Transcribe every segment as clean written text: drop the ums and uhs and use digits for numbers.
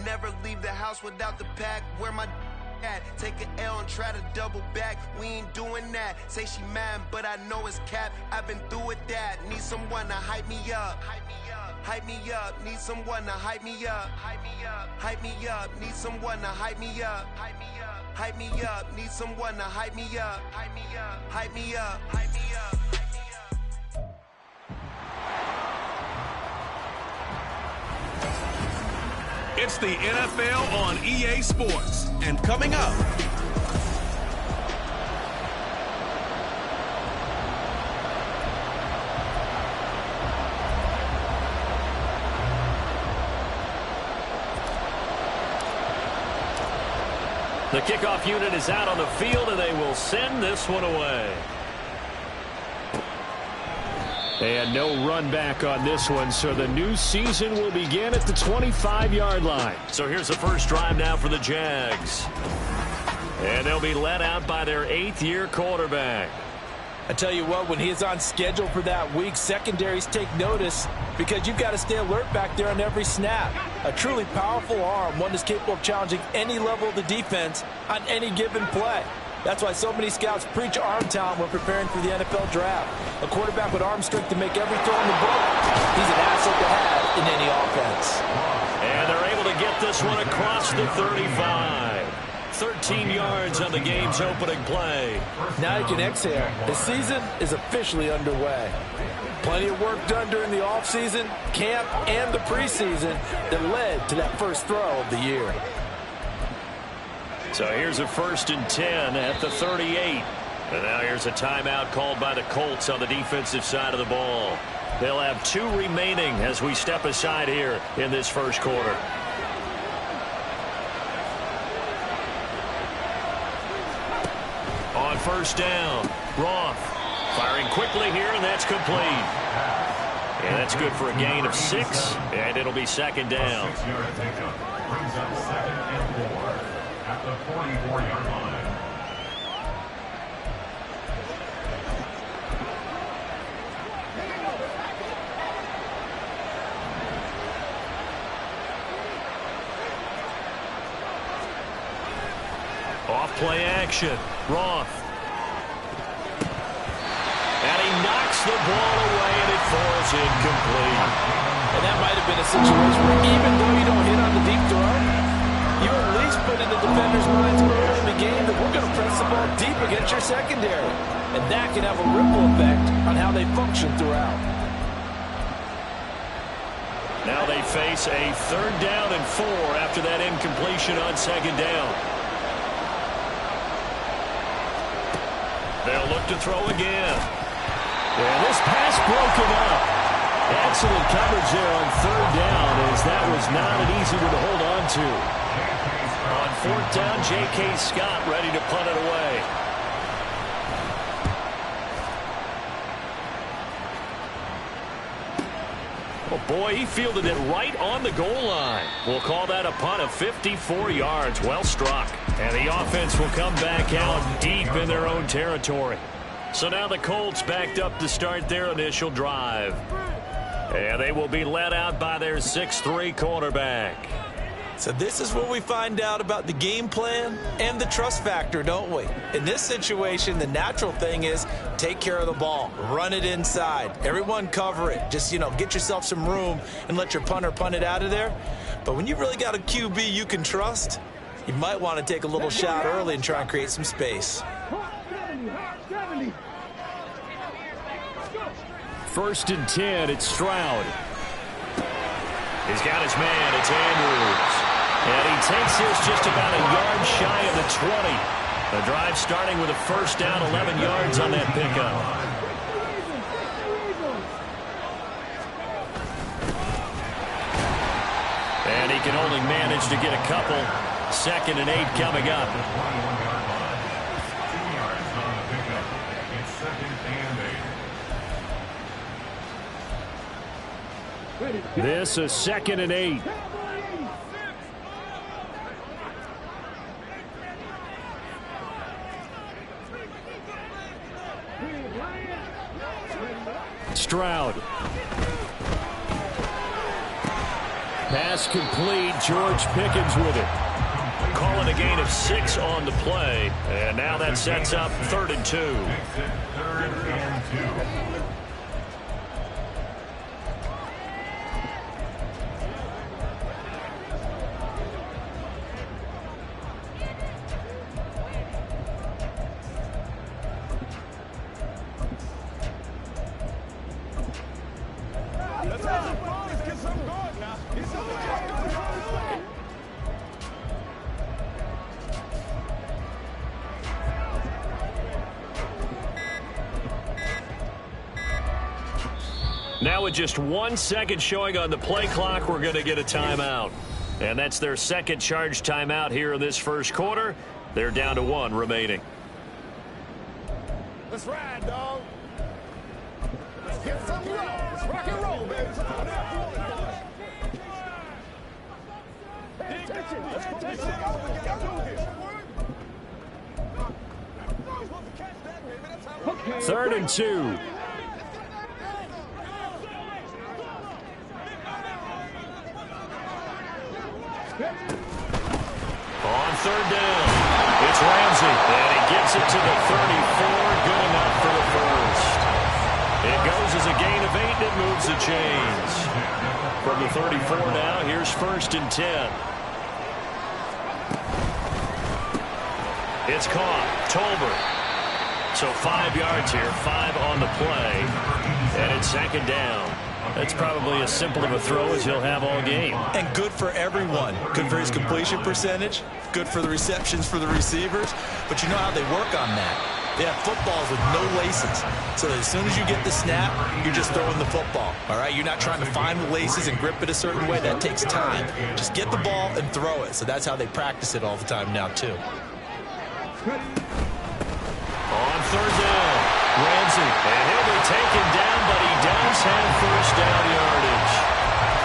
Never leave the house without the pack. Where my at? Take an L and try to double back. We ain't doing that. Say she mad, but I know it's cap. I've been through with that. Need someone to hype me up. Hype me up. Need someone to hype me up. Hype me up. Hype me up. Need someone to hype me up. Hype me up. Hype me up. Need someone to hype me up. Hype me up. Hype me up. Hype me up. It's the NFL on EA Sports. And coming up, the kickoff unit is out on the field, and they will send this one away. And no run back on this one, so the new season will begin at the 25-yard line. So here's the first drive now for the Jags. And they'll be led out by their 8th-year quarterback. I tell you what, when he's on schedule for that week, secondaries take notice because you've got to stay alert back there on every snap. A truly powerful arm, one that's capable of challenging any level of the defense on any given play. That's why so many scouts preach arm talent when preparing for the NFL draft. A quarterback with arm strength to make every throw in the book, he's an asset to have in any offense. And they're able to get this one across the 35. 13 yards on the game's opening play. Now you can exhale. The season is officially underway. Plenty of work done during the offseason, camp, and the preseason that led to that first throw of the year. So here's a 1st and 10 at the 38. And now here's a timeout called by the Colts on the defensive side of the ball. They'll have 2 remaining as we step aside here in this first quarter. On 1st down, Roth firing quickly here, and that's complete. And that's good for a gain of 6, and it'll be 2nd down. Brings up 2nd and 4 at the 44-yard line. Off play action, Roth. And he knocks the ball away, and it falls incomplete. And that might have been a situation where even though you don't hit on the deep throw, you at least put in the defender's minds early in the game that we're going to press the ball deep against your secondary. And that can have a ripple effect on how they function throughout. Now they face a 3rd down and 4 after that incompletion on 2nd down. They'll look to throw again. And this pass broken up. Excellent coverage there on 3rd down, as that was not an easy one to hold on to. On 4th down, J.K. Scott ready to punt it away. Oh boy, he fielded it right on the goal line. We'll call that a punt of 54 yards. Well struck. And the offense will come back out deep in their own territory. So now the Colts backed up to start their initial drive. And they will be led out by their 6'3" quarterback. So this is where we find out about the game plan and the trust factor, don't we? In this situation, the natural thing is take care of the ball, run it inside. Everyone cover it. Just, get yourself some room and let your punter punt it out of there. But when you really got a QB you can trust, you might want to take a little shot early and try and create some space. 1st and 10, it's Stroud. He's got his man, it's Andrews. And he takes this just about a yard shy of the 20. The drive starting with a 1st down, 11 yards on that pickup. And he can only manage to get a couple. 2nd and 8 coming up. This is 2nd and 8. Stroud. Pass complete. George Pickens with it. Calling a gain of 6 on the play. And now that sets up 3rd and 2. Third and 2. Now with just 1 second showing on the play clock, we're going to get a timeout. And that's their second charge timeout here in this first quarter. They're down to 1 remaining. Let's ride, dog. Let's get some love. Let's rock and roll, baby. Pay attention. Let's go. Let's go. 3rd and 2. On 3rd down, it's Ramsey, and he gets it to the 34. Good enough for the first. It goes as a gain of 8, and it moves the chains. From the 34 now, here's 1st and 10. It's caught. Tolbert. So 5 yards here, 5 on the play, and it's 2nd down. That's probably as simple of a throw as he'll have all game. And good for everyone. Good for his completion percentage. Good for the receptions for the receivers. But you know how they work on that. They have footballs with no laces. So that as soon as you get the snap, you're just throwing the football. All right? You're not trying to find the laces and grip it a certain way. That takes time. Just get the ball and throw it. So that's how they practice it all the time now, too. On 3rd down, Ramsey. And he'll be taken down, but he does have 1st down yardage.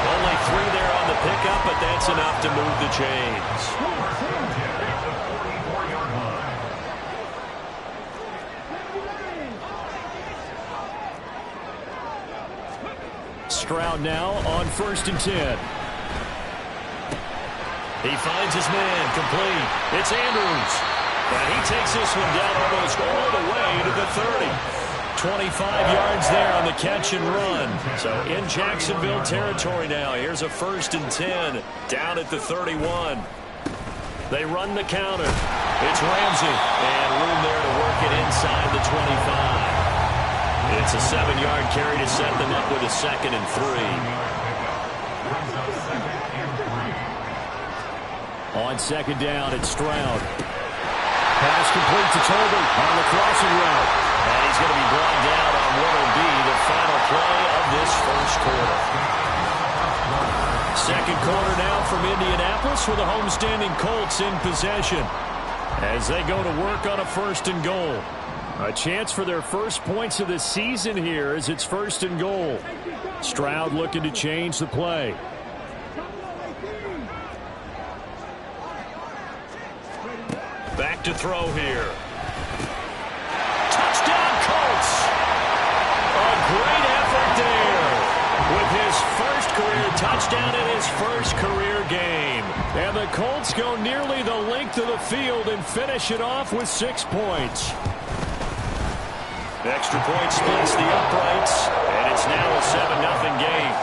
Only 3 there on the pickup, but that's enough to move the chains. Stroud now on 1st and 10. He finds his man, complete. It's Andrews. And he takes this one down almost all the way to the 30. 25 yards there on the catch and run. So in Jacksonville territory now. Here's a 1st and 10 down at the 31. They run the counter. It's Ramsey. And room there to work it inside the 25. It's a 7-yard carry to set them up with a 2nd and 3. On 2nd down, it's Stroud. Pass complete to Tolbert on the crossing route. And he's going to be brought down on what will be the final play of this first quarter. Second quarter now from Indianapolis with the homestanding Colts in possession as they go to work on a 1st and goal. A chance for their first points of the season here as it's 1st and goal. Stroud looking to change the play. Back to throw here. Touchdown, Colts! A great effort there with his first career touchdown in his first career game. And the Colts go nearly the length of the field and finish it off with 6 points. Extra point splits the uprights, and it's now a 7-0 game.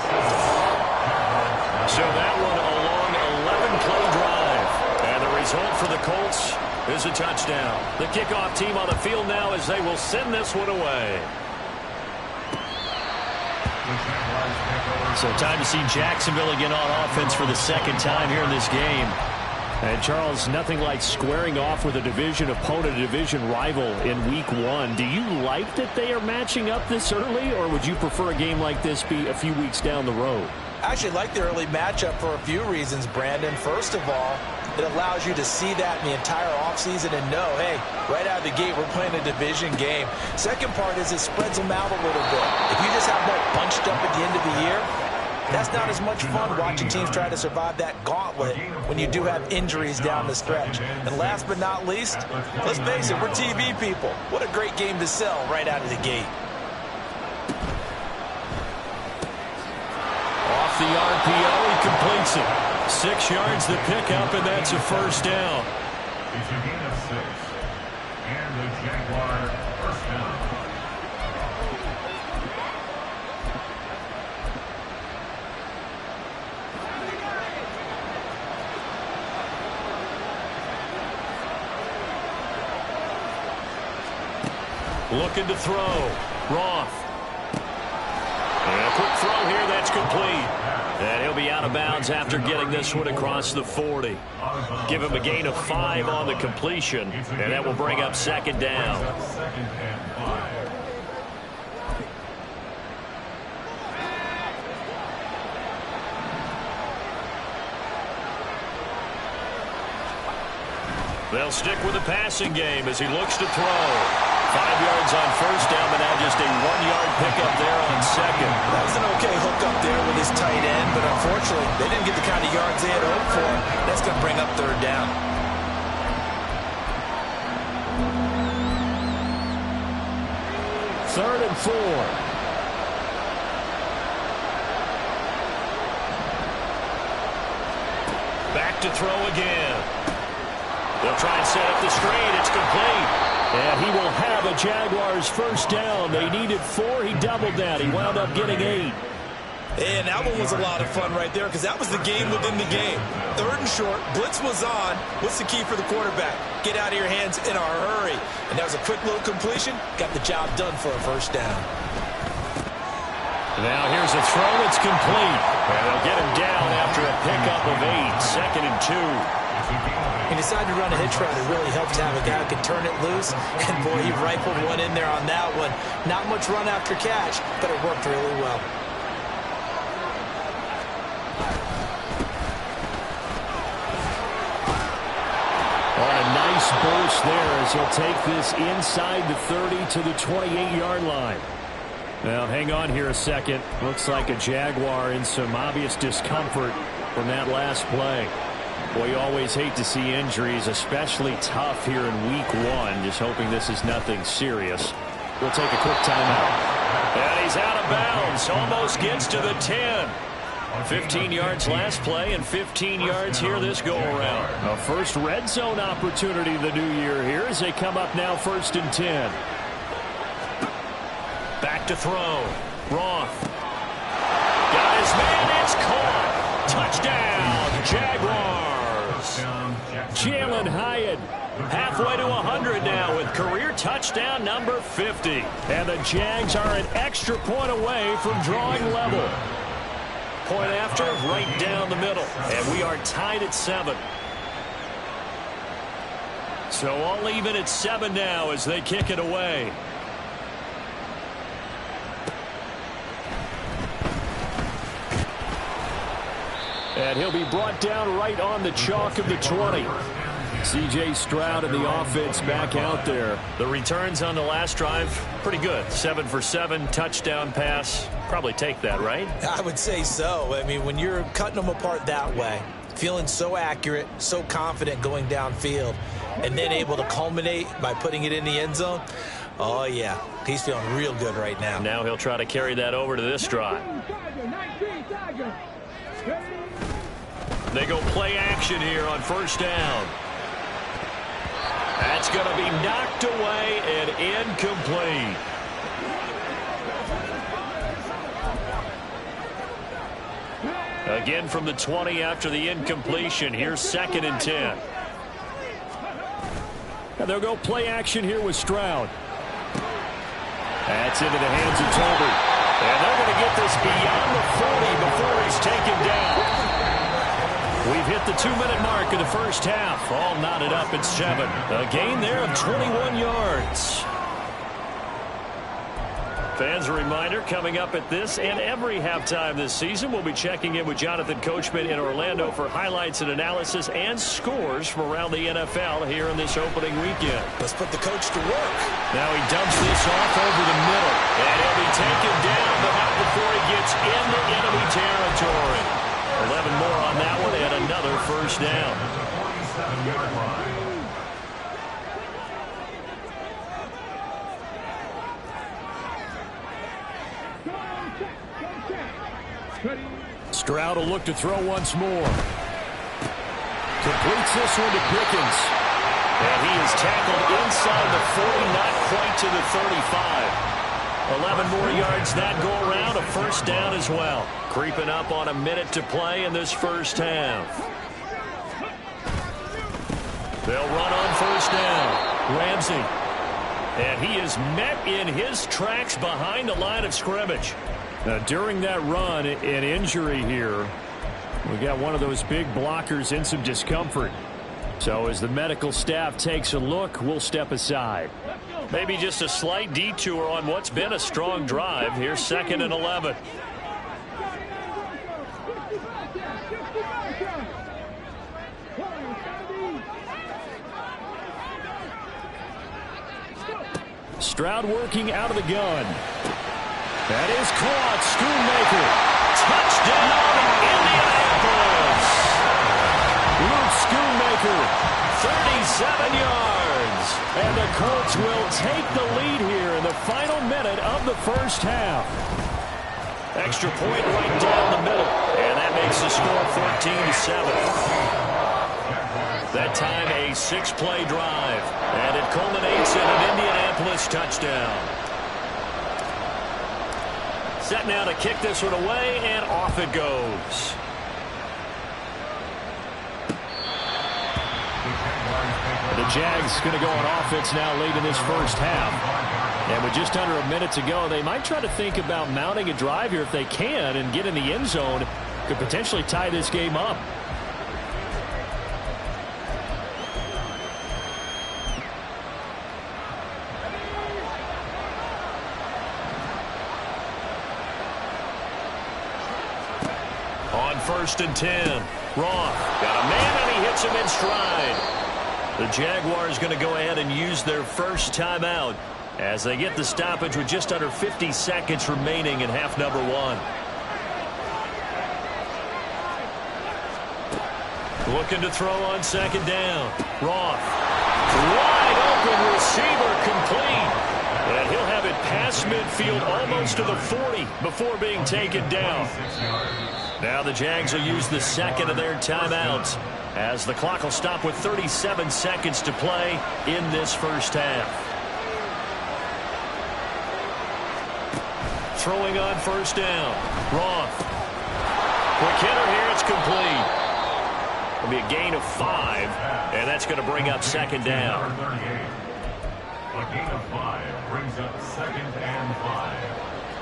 So that one a long 11-play drive. And the result for the Colts is a touchdown. The kickoff team on the field now as they will send this one away. So time to see Jacksonville again on offense for the 2nd time here in this game. And Charles, nothing like squaring off with a division opponent, a division rival in week 1. Do you like that they are matching up this early, or would you prefer a game like this be a few weeks down the road? I actually like the early matchup for a few reasons, Brandon. First of all, it allows you to see that in the entire offseason and know, hey, right out of the gate, we're playing a division game. Second part is it spreads them out a little bit. If you just have that bunched up at the end of the year, that's not as much fun watching teams try to survive that gauntlet when you do have injuries down the stretch. And last but not least, let's face it, we're TV people. What a great game to sell right out of the gate. Off the RPO, he completes it. 6 yards to pick up, and that's a first down. It's a gain of 6. And the Jaguar first down. Looking to throw. Roth. And a quick throw here. That's complete. And he'll be out of bounds after getting this one across the 40. Give him a gain of 5 on the completion, and that will bring up second down. Second and 5. They'll stick with the passing game as he looks to throw. 5 yards on first down, but now just a 1-yard pickup there on second. That was an okay hook up there with his tight end, but unfortunately, they didn't get the kind of yards they had hoped for. That's going to bring up third down. Third and 4. Back to throw again. They'll try and set up the screen. It's complete. And he will have a Jaguars first down. They needed 4. He doubled that. He wound up getting 8. And that one was a lot of fun right there because that was the game within the game. Third and short. Blitz was on. What's the key for the quarterback? Get out of your hands in a hurry. And that was a quick little completion. Got the job done for a first down. Now here's a throw that's complete. And they'll get him down after a pickup of 8. Second and 2. He decided to run a hitch route. It really helps to have a guy who can turn it loose. And, boy, he rifled one in there on that one. Not much run after catch, but it worked really well. On a nice burst there as he'll take this inside the 30 to the 28-yard line. Now, hang on here a second. Looks like a Jaguar in some obvious discomfort from that last play. Well, you always hate to see injuries, especially tough here in week 1. Just hoping this is nothing serious. We'll take a quick timeout. And he's out of bounds. Almost gets to the 10. 15 yards last play and 15 yards here this go-around. A first red zone opportunity the new year here as they come up now first and 10. Back to throw. Roth. Got his man. It's caught. Touchdown, Jaguars. Jalen Hyatt halfway to 100 now with career touchdown number 50. And the Jags are an extra point away from drawing level. Point after, right down the middle. And we are tied at 7. So all even at 7 now as they kick it away. And he'll be brought down right on the chalk of the 20. C.J. Stroud and the offense back out there. The returns on the last drive, pretty good. 7 for 7, touchdown pass. Probably take that, right? I would say so. I mean, when you're cutting them apart that way, feeling so accurate, so confident going downfield, and then able to culminate by putting it in the end zone, oh, yeah, he's feeling real good right now. Now he'll try to carry that over to this drive. They go play action here on first down. That's going to be knocked away and incomplete. Again from the 20 after the incompletion. Here's second and 10. And they'll go play action here with Stroud. That's into the hands of Toby. And they're going to get this beyond the 40 before he's taken down. We've hit the 2-minute mark of the first half. All knotted up at 7. A gain there of 21 yards. Fans, a reminder, coming up at this and every halftime this season, we'll be checking in with Jonathan Coachman in Orlando for highlights and analysis and scores from around the NFL here in this opening weekend. Let's put the coach to work. Now he dumps this off over the middle. And he'll be taken down, but not before he gets into enemy territory. 11 more on that one and another first down. 47-yard line. Stroud will look to throw once more. Completes this one to Pickens. And he is tackled inside the 40, not quite to the 35. 11 more yards that go around, a first down as well. Creeping up on a minute to play in this first half. They'll run on first down. Ramsey. And he is met in his tracks behind the line of scrimmage. Now, during that run, an injury here. We got one of those big blockers in some discomfort. So as the medical staff takes a look, we'll step aside. Maybe just a slight detour on what's been a strong drive. Here's 2nd and 11. Stroud working out of the gun. That is caught. Schoonmaker. Touchdown, Indianapolis. Luke Schoonmaker, 37 yards. And the Colts will take the lead here in the final minute of the first half. Extra point right down the middle. And that makes the score 14-7. That time a 6-play drive. And it culminates in an Indianapolis touchdown. Set now to kick this one away, and off it goes. The Jags going to go on offense now late in this first half. And with just under a minute to go, they might try to think about mounting a drive here if they can and get in the end zone. Could potentially tie this game up. On 1st and 10. Roth got a man and he hits him in stride. The Jaguars going to go ahead and use their first timeout as they get the stoppage with just under 50 seconds remaining in half number 1. Looking to throw on 2nd down. Roth. Wide open receiver complete. And he'll have it past midfield almost to the 40 before being taken down. Now the Jags will use the 2nd of their timeouts as the clock will stop with 37 seconds to play in this first half. Throwing on 1st down. Roth. Quick hitter here. It's complete. It'll be a gain of 5, and that's going to bring up 2nd down. A gain of 5 brings up 2nd and 5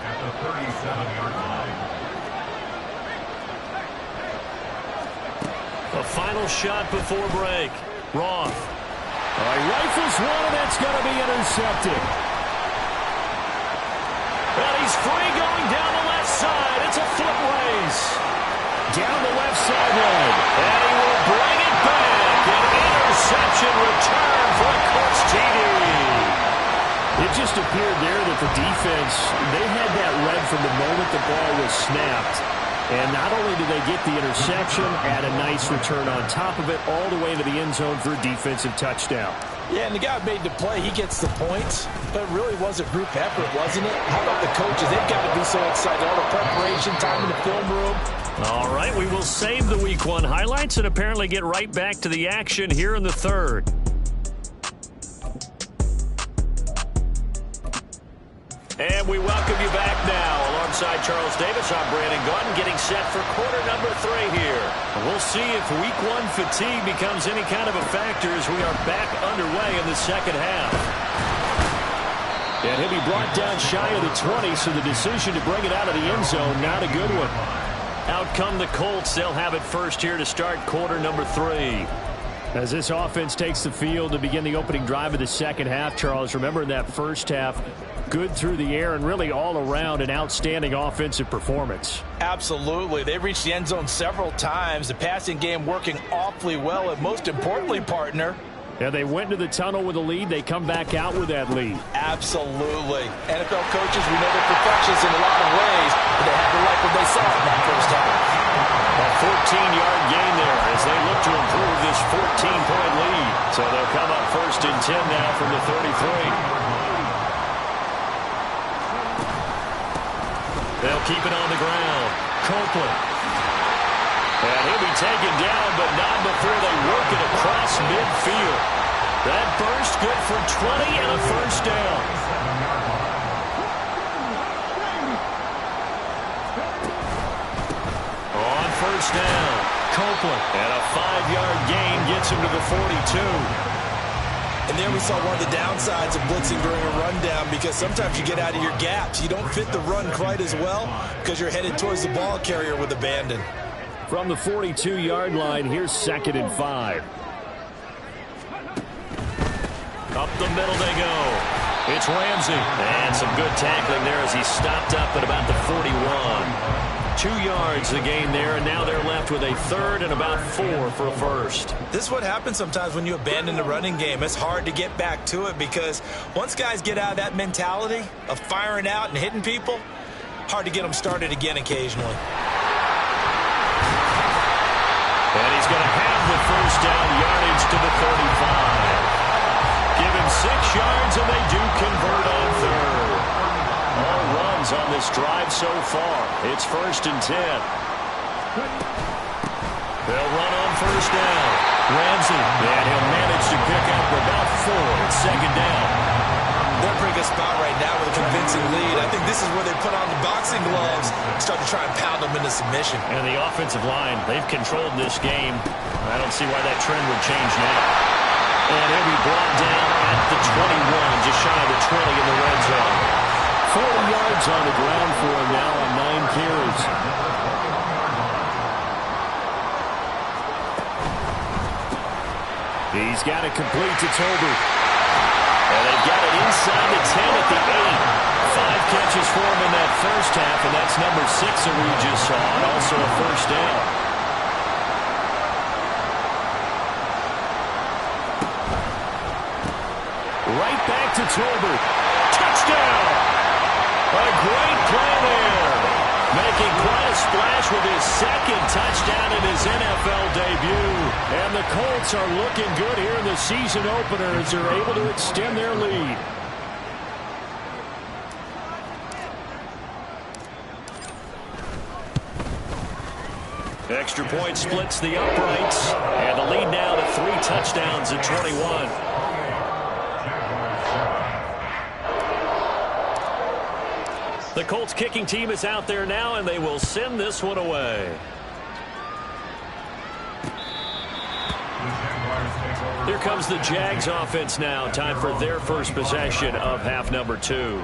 at the 37-yard line. A final shot before break. Roth. He rifles one, and that's going to be intercepted. And he's free going down the left side. It's a foot race. Down the left sideline. And he will bring it back. An interception return for a Colts TD. It just appeared there that the defense, they had that read from the moment the ball was snapped. And not only did they get the interception, add a nice return on top of it, all the way into the end zone for a defensive touchdown. Yeah, and the guy who made the play, he gets the points. But it really was a group effort, wasn't it? How about the coaches? They've got to be so excited. All the preparation, time in the film room. All right, we will save the Week 1 highlights and apparently get right back to the action here in the 3rd. And we welcome you back now. Alongside Charles Davis, I'm Brandon Gaudin, getting set for quarter number 3 here. We'll see if Week 1 fatigue becomes any kind of a factor as we are back underway in the second half. And he'll be brought down shy of the 20, so the decision to bring it out of the end zone, not a good one. Out come the Colts. They'll have it first here to start quarter number 3. As this offense takes the field to begin the opening drive of the second half, Charles, remember in that first half, good through the air and really all around an outstanding offensive performance. Absolutely. They reached the end zone several times. The passing game working awfully well. And most importantly, partner, yeah, they went into the tunnel with a lead. They come back out with that lead. Absolutely. NFL coaches, we know they're perfectionists in a lot of ways, but they had to like what they saw in that first half. A 14-yard gain there as they look to improve this 14-point lead. So they'll come up 1st and 10 now from the 33. They'll keep it on the ground. Copeland. And he'll be taken down, but not before they work it across midfield. That burst good for 20 and a first down. On first down, Copeland. And a 5-yard gain gets him to the 42. And there we saw one of the downsides of blitzing during a rundown, because sometimes you get out of your gaps. You don't fit the run quite as well because you're headed towards the ball carrier with abandon. From the 42-yard line, here's 2nd and 5. Up the middle they go. It's Ramsey. And some good tackling there as he stopped up at about the 41. 2 yards the gain there, and now they're left with a 3rd and about 4 for a first. This is what happens sometimes when you abandon the running game. It's hard to get back to it because once guys get out of that mentality of firing out and hitting people, hard to get them started again occasionally. And he's going to have the first down yardage to the 35. Give him 6 yards, and they do convert on 3rd. All runs on this drive so far. It's 1st and 10. They'll run on first down. Ramsey, and he'll manage to pick up about 4. It's 2nd down. They're in a pretty good spot right now with a convincing lead. I think this is where they put on the boxing gloves and start to try and pound them into submission. And the offensive line, they've controlled this game. I don't see why that trend would change now. And he'll be brought down at the 21, just shy of the 20 in the red zone. 40 yards on the ground for him now on 9 carries. He's got it complete to Tolbert. And they've got it inside the 10 at the 8. 5 catches for him in that first half, and that's number 6 that we just saw, and also a first down. Right back to Tolbert. Touchdown! A great play there. Making quite a splash with his 2nd touchdown in his NFL debut. And the Colts are looking good here in the season opener as they're able to extend their lead. Extra point splits the uprights. And the lead now to 3 touchdowns at 21. The Colts kicking team is out there now, and they will send this one away. Here comes the Jags offense now. Time for their first possession of half number 2.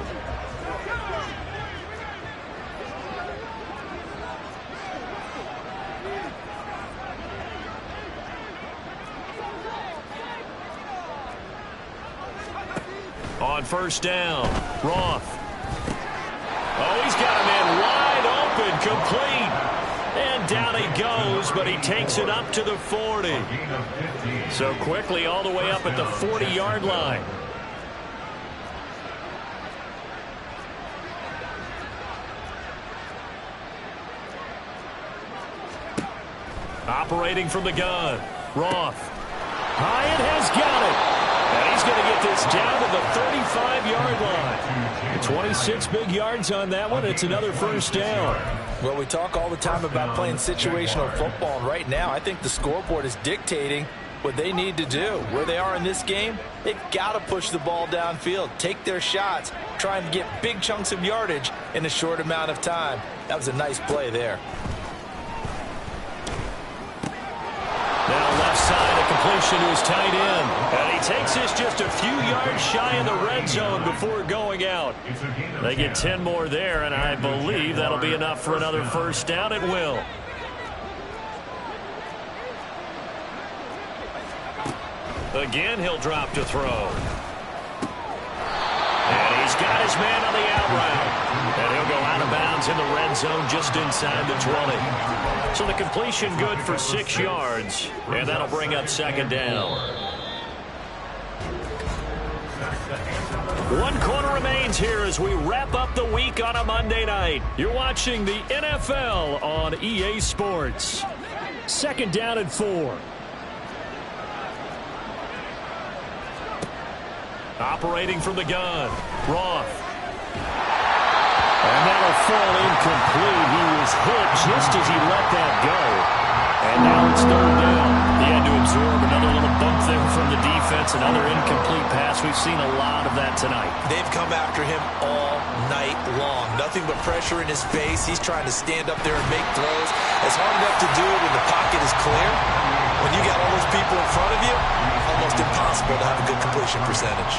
On first down, Roth. Oh, he's got a man wide open, complete. And down he goes, but he takes it up to the 40. So quickly all the way up at the 40-yard line. Operating from the gun, Roth. Hyatt has got it. And he's going to get this down to the 35-yard line. 26 big yards on that one. It's another first down. Well, we talk all the time about playing situational football, and right now I think the scoreboard is dictating what they need to do. Where they are in this game, they've got to push the ball downfield, take their shots, try and get big chunks of yardage in a short amount of time. That was a nice play there. Now left side, a completion to his tight end. And he takes this just a few yards shy in the red zone before going out. They get 10 more there, and I believe that'll be enough for another first down. It will. Again, he'll drop to throw. And he's got his man on the out route. And he'll go out of bounds in the red zone just inside the 20. So the completion good for 6 yards. And that'll bring up second down. 1 quarter remains here as we wrap up the week on a Monday night. You're watching the NFL on EA Sports. Second down and 4. Operating from the gun, Roth. And that'll fall incomplete. He was hit just as he let that go. And now it's third down. He had to absorb another little bump there from the defense, another incomplete pass. We've seen a lot of that tonight. They've come after him all night long. Nothing but pressure in his face. He's trying to stand up there and make throws. It's hard enough to do when the pocket is clear. When you got all those people in front of you, almost impossible to have a good completion percentage.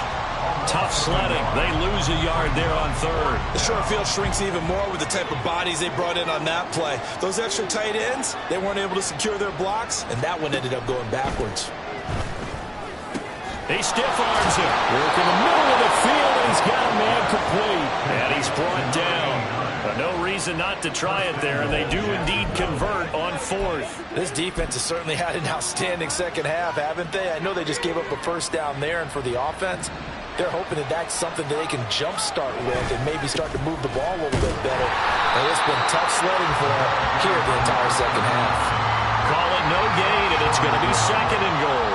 Tough sledding. They lose a yard there on third. The short field shrinks even more with the type of bodies they brought in on that play. Those extra tight ends, they weren't able to secure their blocks, and that one ended up going backwards. He stiff arms him. Work in the middle of the field, and he's got a man complete. And he's brought down. But no reason not to try it there, and they do indeed convert on fourth. This defense has certainly had an outstanding second half, haven't they? I know they just gave up a first down there, and for the offense, they're hoping that that's something that they can jumpstart with and maybe start to move the ball a little bit better. And it's been tough sledding for them here the entire second half. Call it no gain, and it's going to be second and goal.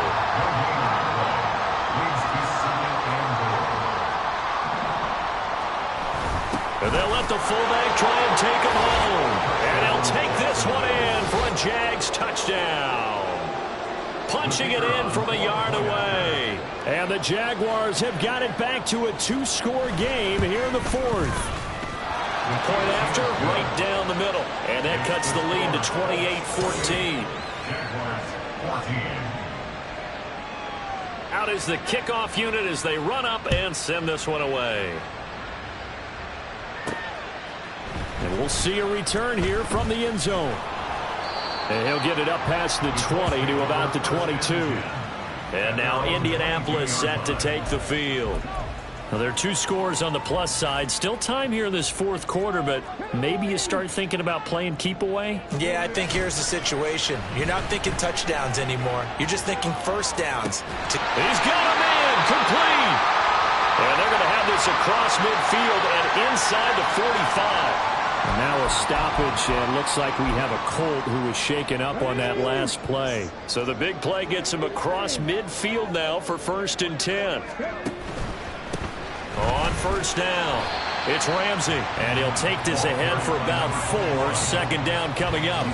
And they'll let the fullback try and take him home. And he'll take this one in for a Jags touchdown. Punching it in from a yard away. And the Jaguars have got it back to a two-score game here in the fourth. Point after, right down the middle. And that cuts the lead to 28-14. Out is the kickoff unit as they run up and send this one away. And we'll see a return here from the end zone. And he'll get it up past the 20 to about the 22. And now Indianapolis set to take the field. Now there are two scores on the plus side. Still time here in this fourth quarter, but maybe you start thinking about playing keep away? Yeah, I think here's the situation. You're not thinking touchdowns anymore. You're just thinking first downs. He's got a man complete. And they're going to have this across midfield and inside the 45. And now a stoppage, and looks like we have a Colt who was shaken up on that last play. So the big play gets him across midfield now for 1st and 10. On first down, it's Ramsey, and he'll take this ahead for about 4. 2nd down coming up.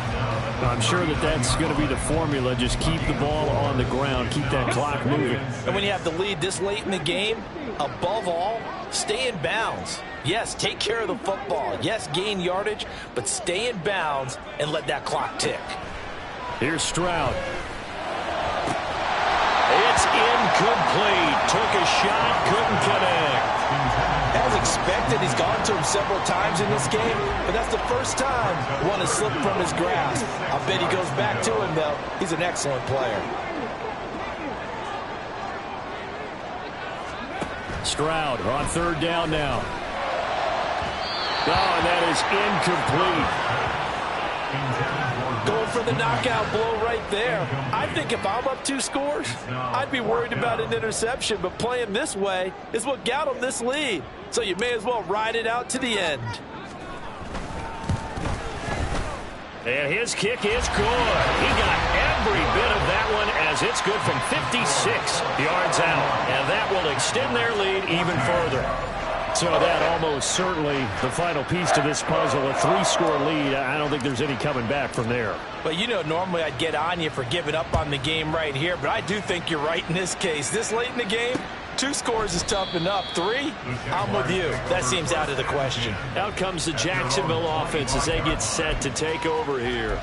I'm sure that that's going to be the formula. Just keep the ball on the ground, keep that clock moving. And when you have the lead this late in the game, above all, stay in bounds. Yes, take care of the football. Yes, gain yardage, but stay in bounds and let that clock tick. Here's Stroud. It's incomplete. Took a shot, couldn't connect. As expected, he's gone to him several times in this game, but that's the first time one has slipped from his grasp. I bet he goes back to him, though. He's an excellent player. Stroud on 3rd down now. Oh, and that is incomplete. Going for the knockout blow right there. I think if I'm up 2 scores, I'd be worried about an interception, but playing this way is what got him this lead. So you may as well ride it out to the end. And his kick is good. He got every bit of that one as it's good from 56 yards out. And that will extend their lead even further. So that almost certainly the final piece to this puzzle, a 3-score lead. I don't think there's any coming back from there. But you know, normally I'd get on you for giving up on the game right here, but I do think you're right in this case. This late in the game, 2 scores is tough enough. 3, I'm with you. That seems out of the question. Out comes the Jacksonville offense as they get set to take over here.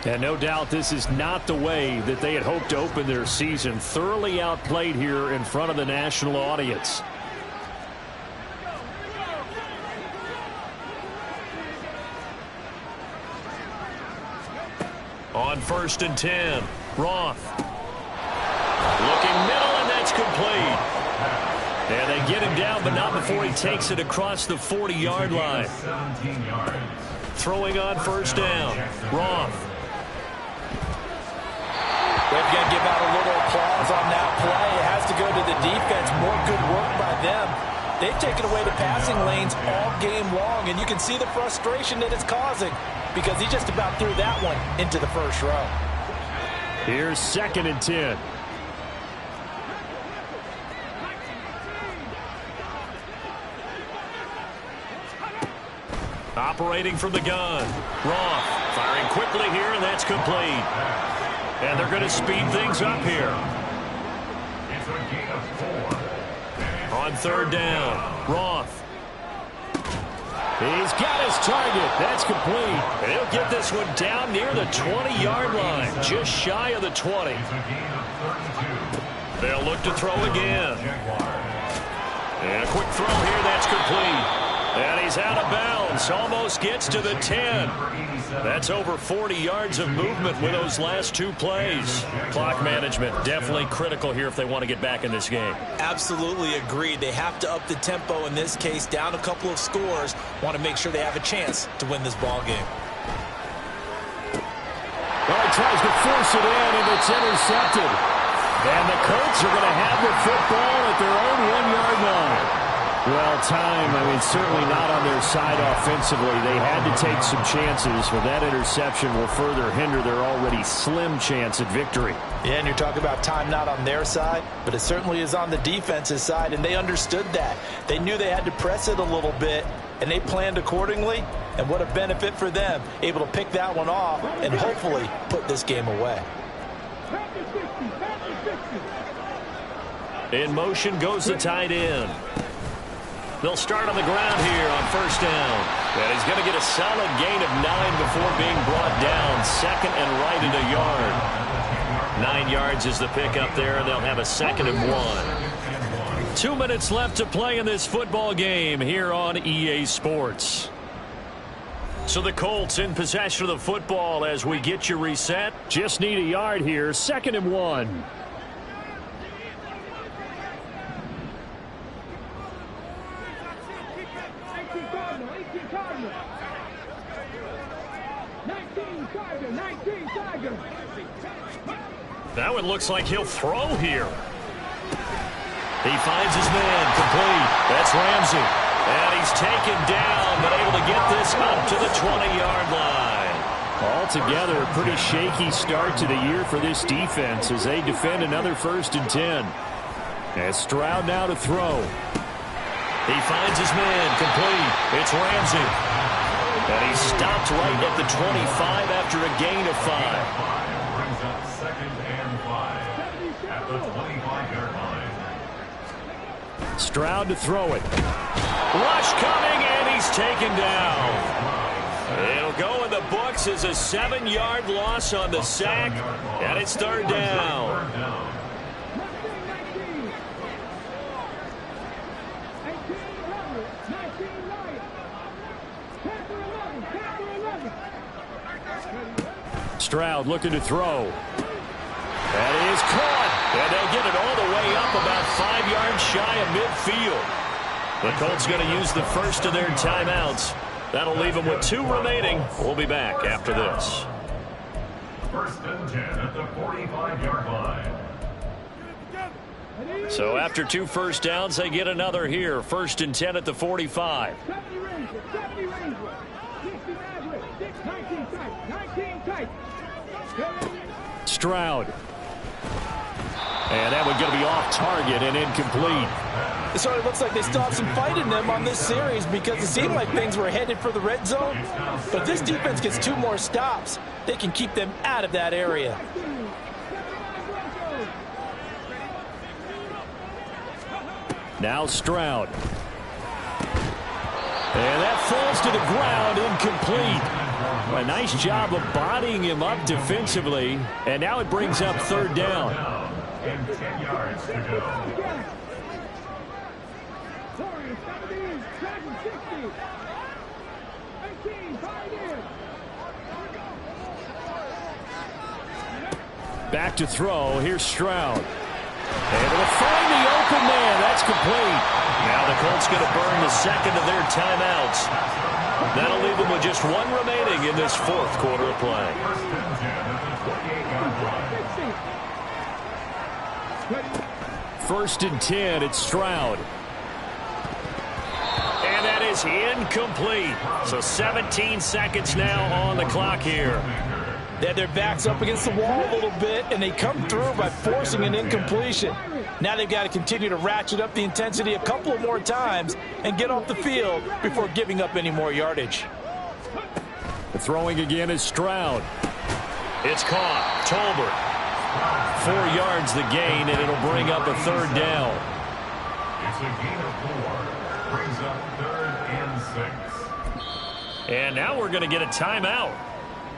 And no doubt this is not the way that they had hoped to open their season. Thoroughly outplayed here in front of the national audience. On 1st and 10, Roth. Looking middle, and that's complete. And they get him down, but not before he takes it across the 40-yard line. Throwing on 1st down, Roth. We've got to give out a little applause on that play. It has to go to the defense. More good work by them. They've taken away the passing lanes all game long, and you can see the frustration that it's causing because he just about threw that one into the first row. Here's 2nd and 10. Operating from the gun, Roth. Firing quickly here, and that's complete. And they're going to speed things up here. It's a gain of 4. On third down, Roth. He's got his target. That's complete. And he'll get this one down near the 20-yard line, just shy of the 20. It's a gain of 32. They'll look to throw again. And a quick throw here, that's complete. And he's out of bounds, almost gets to the 10. That's over 40 yards of movement with those last two plays. Clock management, definitely critical here if they want to get back in this game. Absolutely agreed. They have to up the tempo in this case, down a couple of scores. Want to make sure they have a chance to win this ball game. Well, he tries to force it in, and it's intercepted. And the Colts are going to have the football at their own 1-yard line. Well, certainly not on their side offensively. They had to take some chances, but that interception will further hinder their already slim chance at victory. Yeah, and you're talking about time not on their side, but it certainly is on the defensive side, and they understood that. They knew they had to press it a little bit, and they planned accordingly, and what a benefit for them, able to pick that one off and hopefully put this game away. In motion goes the tight end. They'll start on the ground here on first down. And he's going to get a solid gain of 9 before being brought down. Second and right at a yard. 9 yards is the pickup there, and they'll have a 2nd and 1. 2 minutes left to play in this football game here on EA Sports. So the Colts in possession of the football as we get you reset. Just need a yard here. 2nd and 1. That one looks like he'll throw here. He finds his man, complete. That's Ramsey. And he's taken down, but able to get this up to the 20-yard line. Altogether, a pretty shaky start to the year for this defense as they defend another 1st and 10. As Stroud now to throw. He finds his man, complete. It's Ramsey. And he's stopped right at the 25 after a gain of 5. Brings up 2nd and 5 at the 25-yard line. Stroud to throw it. Rush coming, and he's taken down. It'll go in the books as a 7-yard loss on the sack, and it's 3rd down. Stroud looking to throw. That is caught. And they'll get it all the way up about 5 yards shy of midfield. The Colts going to use the first of their timeouts. That'll leave them with 2 remaining. We'll be back after this. 1st and 10 at the 45-yard line. So after 2 first downs, they get another here. 1st and 10 at the 45. Stroud. And that one's going to be off target and incomplete. It sort of looks like they still have some fight in them on this series because it seemed like things were headed for the red zone. But if this defense gets 2 more stops, they can keep them out of that area. Now Stroud. And that falls to the ground, incomplete. A nice job of bodying him up defensively. And now it brings up 3rd down. And 10 yards to go. Back to throw. Here's Stroud. And it'll find the open man. That's complete. Now the Colts going to burn the 2nd of their timeouts. That'll leave them with just 1 remaining in this 4th quarter of play. 1st and 10, it's Stroud. And that is incomplete. So 17 seconds now on the clock here. They had their backs up against the wall a little bit, and they come through by forcing an incompletion. Now they've got to continue to ratchet up the intensity a couple of more times and get off the field before giving up any more yardage. Throwing again is Stroud. It's caught. Tolbert. 4 yards the gain, and it'll bring up a third down. It's a gain of 4. Brings up 3rd and 6. And now we're going to get a timeout.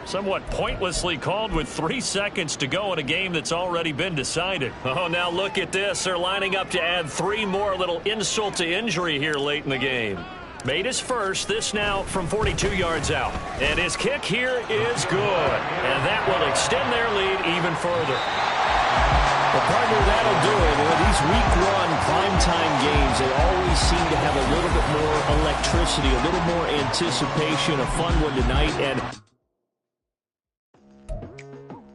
Somewhat pointlessly called with 3 seconds to go in a game that's already been decided. Oh, now look at this. They're lining up to add 3 more, a little insult to injury here late in the game. Made his first, this now from 42 yards out. And his kick here is good. And that will extend their lead even further. Well, partner, that'll do it. These week 1 primetime games, they always seem to have a little bit more electricity, a little more anticipation, a fun one tonight. And